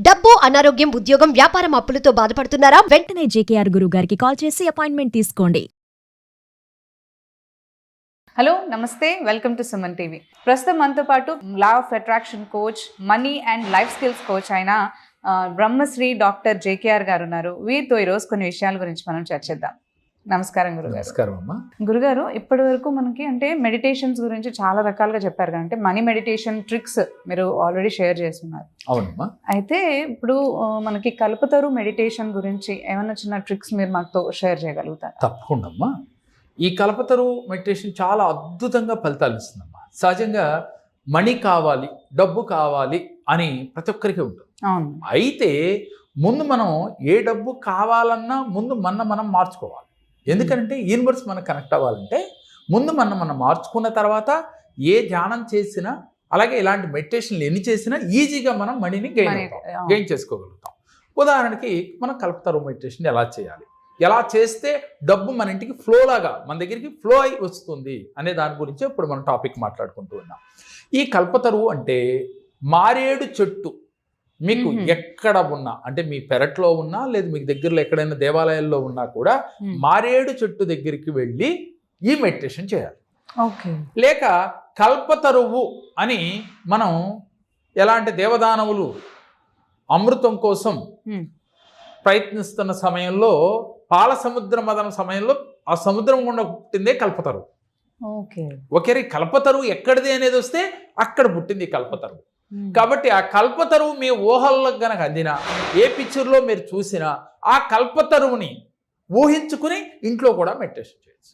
డబ్బు, అనారోగ్యం, ఉద్యోగం, వ్యాపారం అప్పులతో బాధపడుతున్నారా? వెంటనే జేకేఆర్ గురువు గారికి కాల్ చేసి అపాయింట్మెంట్ తీసుకోండి. హలో నమస్తే, వెల్కమ్ టు సుమన్ టీవీ. ప్రస్తుతం మనతో పాటు law of attraction coach, money and life skills coach అయిన బ్రహ్మశ్రీ డాక్టర్ జేకేఆర్ గారు ఉన్నారు. వీరితో ఈరోజు కొన్ని విషయాల గురించి మనం చర్చిద్దాం. నమస్కారం గురుగారు. నమస్కారం అమ్మా. గురుగారు, ఇప్పటి వరకు మనకి అంటే మెడిటేషన్స్ గురించి చాలా రకాలుగా చెప్పారు కదా, అంటే మనీ మెడిటేషన్ ట్రిక్స్ మీరు ఆల్రెడీ షేర్ చేస్తున్నారు. అవునమ్మా. అయితే ఇప్పుడు మనకి కల్పతరు మెడిటేషన్ గురించి ఏమైనా చిన్న ట్రిక్స్ మీరు మాతో షేర్ చేయగలుగుతారు? తప్పకుండా అమ్మా. ఈ కల్పతరు మెడిటేషన్ చాలా అద్భుతంగా ఫలితాలు ఇస్తుందమ్మా. సహజంగా మనీ కావాలి, డబ్బు కావాలి అని ప్రతి ఒక్కరికి ఉంటుంది. అవును. అయితే ముందు మనం ఏ డబ్బు కావాలన్నా ముందు మనం మార్చుకోవాలి. ఎందుకంటే యూనివర్స్ మనకు కనెక్ట్ అవ్వాలంటే ముందు మనం మార్చుకున్న తర్వాత ఏ ధ్యానం చేసినా, అలాగే ఇలాంటి మెడిటేషన్లు ఎన్ని చేసినా ఈజీగా మనం మనీని గెయిన్ చేసుకోగలుగుతాం. ఉదాహరణకి మనం కల్పతరు మెడిటేషన్ ఎలా చేయాలి, ఎలా చేస్తే డబ్బు మన ఇంటికి ఫ్లో లాగా మన దగ్గరికి ఫ్లో అయి వస్తుంది అనే దాని గురించి ఇప్పుడు మనం టాపిక్ మాట్లాడుకుంటూ ఉన్నాం. ఈ కల్పతరువు అంటే మారేడు చెట్టు. మీకు ఎక్కడ ఉన్నా, అంటే మీ పెరట్లో ఉన్నా లేదు మీకు దగ్గరలో ఎక్కడైనా దేవాలయాల్లో ఉన్నా కూడా మారేడు చెట్టు దగ్గరికి వెళ్ళి ఈ మెడిటేషన్ చేయాలి. ఓకే. లేక కల్పతరువు అని మనం ఎలా అంటే దేవదానవులు అమృతం కోసం ప్రయత్నిస్తున్న సమయంలో, పాల సముద్ర మదన సమయంలో ఆ సముద్రం గుండా పుట్టిందే కల్పతరువు. ఒకే కల్పతరువు ఎక్కడిది అనేది వస్తే అక్కడ పుట్టింది కల్పతరువు. కాబట్టి ఆ కల్పతరువు మీ ఊహల్లో గనక అందినా, ఏ పిక్చర్లో మీరు చూసినా ఆ కల్పతరువుని ఊహించుకుని ఇంట్లో కూడా మెడిటేషన్ చేయొచ్చు.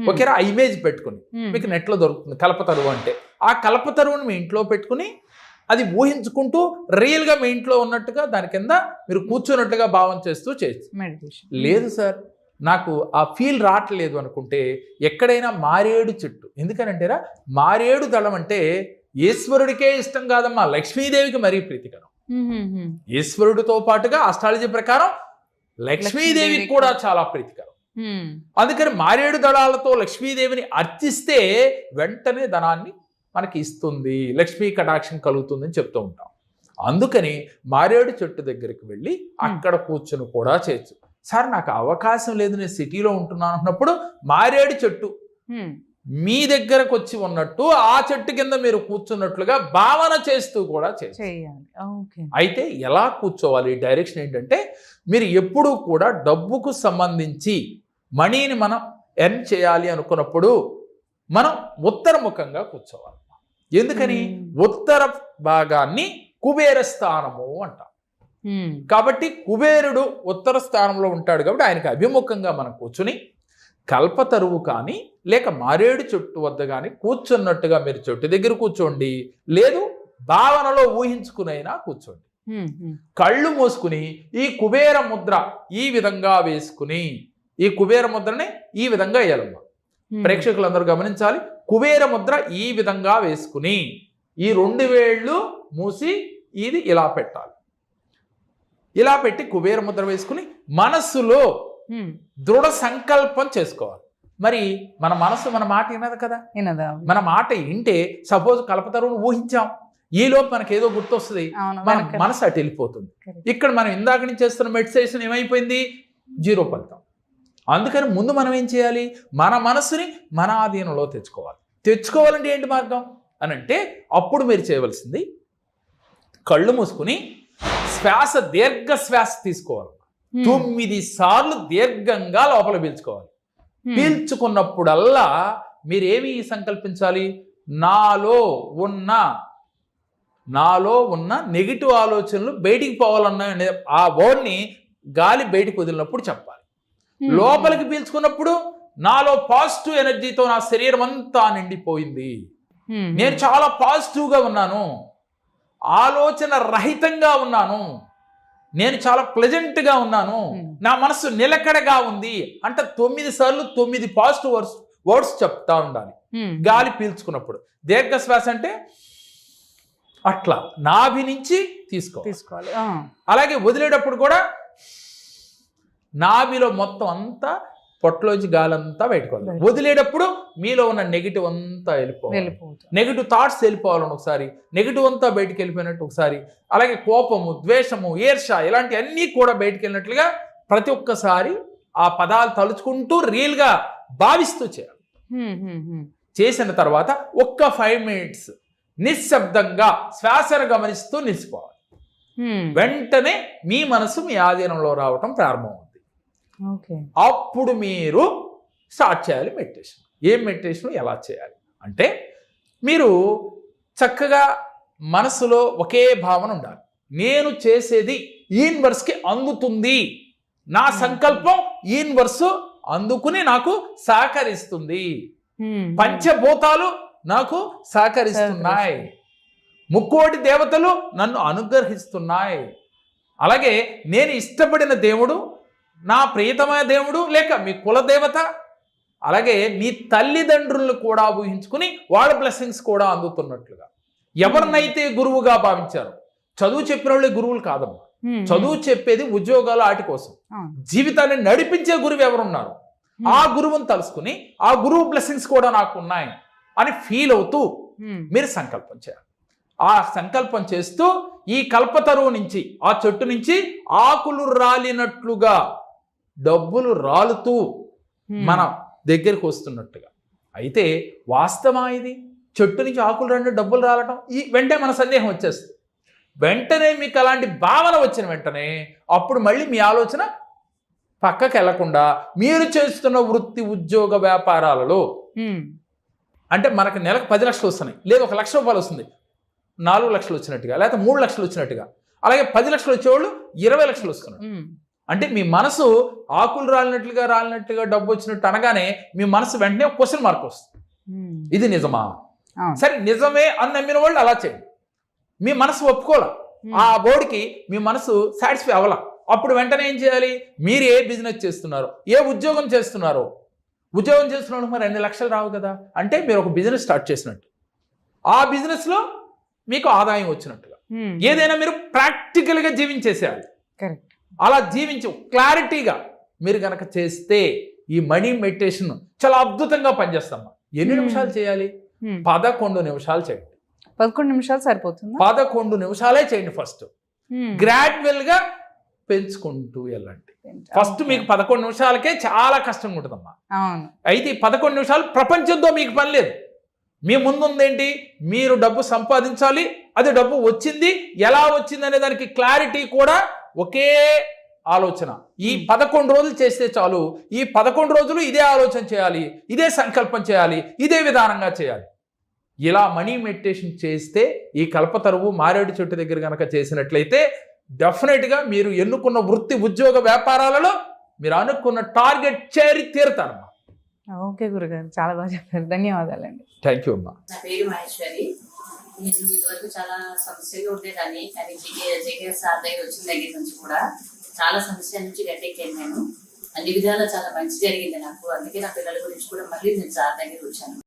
ఓకేరా? ఆ ఇమేజ్ పెట్టుకుని మీకు నెట్లో దొరుకుతుంది కల్పతరువు అంటే. ఆ కల్పతరువుని మీ ఇంట్లో పెట్టుకుని అది ఊహించుకుంటూ రియల్గా మీ ఇంట్లో ఉన్నట్టుగా దాని కింద మీరు కూర్చున్నట్టుగా భావం చేస్తూ చేయొచ్చు మెడిటేషన్. లేదు సార్ నాకు ఆ ఫీల్ రావట్లేదు అనుకుంటే ఎక్కడైనా మారేడు చెట్టు, ఎందుకనంటేరా మారేడు దళం అంటే ఈశ్వరుడికే ఇష్టం కాదమ్మా, లక్ష్మీదేవికి మరీ ప్రీతికరం. ఈశ్వరుడితో పాటుగా ఆస్ట్రాలజీ ప్రకారం లక్ష్మీదేవికి కూడా చాలా ప్రీతికరం. అందుకని మారేడు దళాలతో లక్ష్మీదేవిని అర్చిస్తే వెంటనే ధనాన్ని మనకి ఇస్తుంది, లక్ష్మీ కటాక్షం కలుగుతుంది అని చెప్తూ ఉంటాం. అందుకని మారేడు చెట్టు దగ్గరికి వెళ్ళి అక్కడ కూర్చుని కూడా చేయొచ్చు. సార్ నాకు అవకాశం లేదు, నేను సిటీలో ఉంటున్నాను అన్నప్పుడు మారేడు చెట్టు మీ దగ్గరకు వచ్చి ఉన్నట్టు ఆ చెట్టు కింద మీరు కూర్చున్నట్లుగా భావన చేస్తూ కూడా చేయాలి. అయితే ఎలా కూర్చోవాలి, డైరెక్షన్ ఏంటంటే మీరు ఎప్పుడూ కూడా డబ్బుకు సంబంధించి మనీని మనం ఎర్న్ చేయాలి అనుకున్నప్పుడు మనం ఉత్తరముఖంగా కూర్చోవాలి. ఎందుకని? ఉత్తర భాగాన్ని కుబేర స్థానము అంటాం. కాబట్టి కుబేరుడు ఉత్తర స్థానంలో ఉంటాడు కాబట్టి ఆయనకి అభిముఖంగా మనం కూర్చుని కల్పతరువు కానీ లేక మారేడు చెట్టు వద్ద కానీ కూర్చున్నట్టుగా మీరు చెట్టు దగ్గర కూర్చోండి, లేదు భావనలో ఊహించుకునైనా కూర్చోండి. కళ్ళు మూసుకుని ఈ కుబేర ముద్ర ఈ విధంగా వేసుకుని, ఈ కుబేర ముద్రని ఈ విధంగా వేయాలమ్మా. ప్రేక్షకులందరూ గమనించాలి. కుబేర ముద్ర ఈ విధంగా వేసుకుని ఈ 2 వేళ్ళు మూసి ఇది ఇలా పెట్టాలి. ఇలా పెట్టి కుబేర ముద్ర వేసుకుని మనస్సులో దృఢ సంకల్పం చేసుకోవాలి. మరి మన మనసు మన మాట వినదు కదా. మన మాట వింటే సపోజ్ కల్పతరువును ఊహించాం, ఈలోపు మనకి ఏదో గుర్తొస్తుంది, మన మనసు అటు వెళ్ళిపోతుంది. ఇక్కడ మనం ఇందాక నుంచి చేస్తున్న మెడిటేషన్ ఏమైపోయింది? 0 ఫలితం. అందుకని ముందు మనం ఏం చేయాలి? మన మనసుని మన ఆధీనంలో తెచ్చుకోవాలంటే ఏంటి మార్గం అని అంటే, అప్పుడు మీరు చేయవలసింది కళ్ళు మూసుకుని శ్వాస, దీర్ఘ శ్వాస తీసుకోవాలి. 9 సార్లు దీర్ఘంగా లోపల పీల్చుకోవాలి. పీల్చుకున్నప్పుడల్లా మీరేమి సంకల్పించాలి? నాలో ఉన్న నెగిటివ్ ఆలోచనలు బయటికి పోవాలన్న ఆ వర్డ్ని గాలి బయటికి వదిలినప్పుడు చెప్పాలి. లోపలికి పీల్చుకున్నప్పుడు నాలో పాజిటివ్ ఎనర్జీతో నా శరీరం అంతా నిండిపోయింది, నేను చాలా పాజిటివ్గా ఉన్నాను, ఆలోచన రహితంగా ఉన్నాను, నేను చాలా ప్లెజెంట్గా ఉన్నాను, నా మనసు నిలకడగా ఉంది అంటే 9 సార్లు 9 పాజిటివ్ వర్డ్స్ చెప్తా ఉండాలి గాలి పీల్చుకున్నప్పుడు. దీర్ఘ శ్వాస అంటే అట్లా నాభి నుంచి తీసుకోవాలి. అలాగే వదిలేటప్పుడు కూడా నాభిలో మొత్తం అంతా పొట్టలోంచి గాలంతా బయటకు వదిలేటప్పుడు మీలో ఉన్న నెగిటివ్ అంతా వెళ్ళిపోవాలి. నెగిటివ్ థాట్స్ వెళ్ళిపోవాలని ఒకసారి, నెగిటివ్ అంతా బయటికి వెళ్ళిపోయినట్టు ఒకసారి, అలాగే కోపము, ద్వేషము, ఈర్ష ఇలాంటి అన్నీ కూడా బయటికి వెళ్ళినట్లుగా ప్రతి ఒక్కసారి ఆ పదాలు తలుచుకుంటూ రియల్గా భావిస్తూ చేయాలి. చేసిన తర్వాత ఒక్క 5 minutes నిశ్శబ్దంగా శ్వాసను గమనిస్తూ నిలిచిపోవాలి. వెంటనే మీ మనసు మీ ఆధీనంలో రావటం ప్రారంభమవుతుంది. అప్పుడు మీరు స్టార్ట్ చేయాలి మెడిటేషన్. ఏం మెడిటేషన్ ఎలా చేయాలి అంటే, మీరు చక్కగా మనసులో ఒకే భావన ఉండాలి. నేను చేసేది యూనివర్స్కి అందుతుంది, నా సంకల్పం యూనివర్స్ అందుకుని నాకు సహకరిస్తుంది, పంచభూతాలు నాకు సహకరిస్తున్నాయి, ముక్కోటి దేవతలు నన్ను అనుగ్రహిస్తున్నాయి, అలాగే నేను ఇష్టపడిన దేవుడు, నా ప్రియతమైన దేవుడు, లేక మీ కులదేవత, అలాగే నీ తల్లిదండ్రులను కూడా ఊహించుకుని వాళ్ళ బ్లెస్సింగ్స్ కూడా అందుతున్నట్లుగా ఎవరినైతే గురువుగా భావించారో, చదువు చెప్పిన వాళ్ళే గురువులు కాదమ్మా. చదువు చెప్పేది ఉద్యోగాలు వాటి కోసం. జీవితాన్ని నడిపించే గురువు ఎవరున్నారు, ఆ గురువుని తలుసుకుని ఆ గురువు బ్లెస్సింగ్స్ కూడా నాకు ఉన్నాయి అని ఫీల్ అవుతూ మీరు సంకల్పం చేయాలి. ఆ సంకల్పం చేస్తూ ఈ కల్పతరువు నుంచి, ఆ చెట్టు నుంచి ఆకులు రాలినట్లుగా డబ్బులు రాలుతూ మన దగ్గరికి వస్తున్నట్టుగా. అయితే వాస్తవా ఇది? చెట్టు నుంచి ఆకులు రాలి డబ్బులు రాలటం ఈ వెంటనే మన సందేహం వచ్చేస్తుంది. వెంటనే మీకు అలాంటి భావన వచ్చిన వెంటనే అప్పుడు మళ్ళీ మీ ఆలోచన పక్కకి వెళ్లకుండా మీరు చేస్తున్న వృత్తి, ఉద్యోగ, వ్యాపారాలలో అంటే మనకు నెలకు 10 లక్షలు వస్తున్నాయి, లేదు 1 లక్ష రూపాయలు వస్తుంది, 4 లక్షలు వచ్చినట్టుగా, లేకపోతే 3 లక్షలు వచ్చినట్టుగా, అలాగే 10 లక్షలు వచ్చేవాళ్ళు 20 లక్షలు వస్తున్నారు. అంటే మీ మనసు ఆకులు రాలినట్లుగా డబ్బు వచ్చినట్టు అనగానే మీ మనసు వెంటనే క్వశ్చన్ మార్క్ వస్తుంది, ఇది నిజమా? సరే నిజమే అని నమ్మిన వాళ్ళు అలా చేయండి. మీ మనసు ఒప్పుకోలే, ఆ బోర్డుకి మీ మనసు సాటిస్ఫై అవ్వాల. అప్పుడు వెంటనే ఏం చేయాలి? మీరు ఏ బిజినెస్ చేస్తున్నారో, ఏ ఉద్యోగం చేస్తున్నారో, ఉద్యోగం చేస్తున్నాడు మరి 2 లక్షలు రావు కదా అంటే మీరు ఒక బిజినెస్ స్టార్ట్ చేసినట్టు, ఆ బిజినెస్లో మీకు ఆదాయం వచ్చినట్టుగా. ఏదైనా మీరు ప్రాక్టికల్గా జీవించేసేయాలి. అలా జీవించి క్లారిటీగా మీరు కనుక చేస్తే ఈ మనీ మెడిటేషన్ చాలా అద్భుతంగా పనిచేస్తామా. ఎన్ని నిమిషాలు చేయాలి? 11 నిమిషాలు చేయండి. 11 నిమిషాలు సరిపోతుంది. 11 నిమిషాలే చేయండి. ఫస్ట్ గ్రాడ్యువల్ గా పెంచుకుంటూ వెళ్ళండి. ఫస్ట్ మీకు 11 నిమిషాలకే చాలా కష్టంగా ఉంటుందమ్మా. అయితే ఈ 11 నిమిషాలు ప్రపంచంతో మీకు పని లేదు. మీ ముందుందేంటి? మీరు డబ్బు సంపాదించాలి, అది డబ్బు వచ్చింది, ఎలా వచ్చింది అనే దానికి క్లారిటీ కూడా ఒకే ఆలోచన. ఈ 11 రోజులు చేస్తే చాలు. ఈ 11 రోజులు ఇదే ఆలోచన చేయాలి, ఇదే సంకల్పం చేయాలి, ఇదే విధానంగా చేయాలి. ఇలా మనీ మెడిటేషన్ చేస్తే ఈ కల్పతరువు మారేడు చెట్టు దగ్గర కనుక చేసినట్లయితే డెఫినెట్గా మీరు ఎన్నుకున్న వృత్తి, ఉద్యోగ, వ్యాపారాలలో మీరు అనుకున్న టార్గెట్ చేరి తీరుతారమ్మా. ఓకే గురుగారు, చాలా బాగా చెప్పారు. ధన్యవాదాలండి. థ్యాంక్ యూ అమ్మా. నా పేరు మహేశ్వరి. నేను ఇదివరకు చాలా సమస్యలు ఉండేదాన్ని, కానీ జేకే సార్ దగ్గర వచ్చిన దగ్గర నుంచి కూడా చాలా సమస్యల నుంచి గట్టెక్కాను. నేను అన్ని విధాలా చాలా మంచి జరిగింది నాకు. అందుకే నా పిల్లల గురించి కూడా మళ్ళీ నేను సార్ దగ్గర వచ్చాను.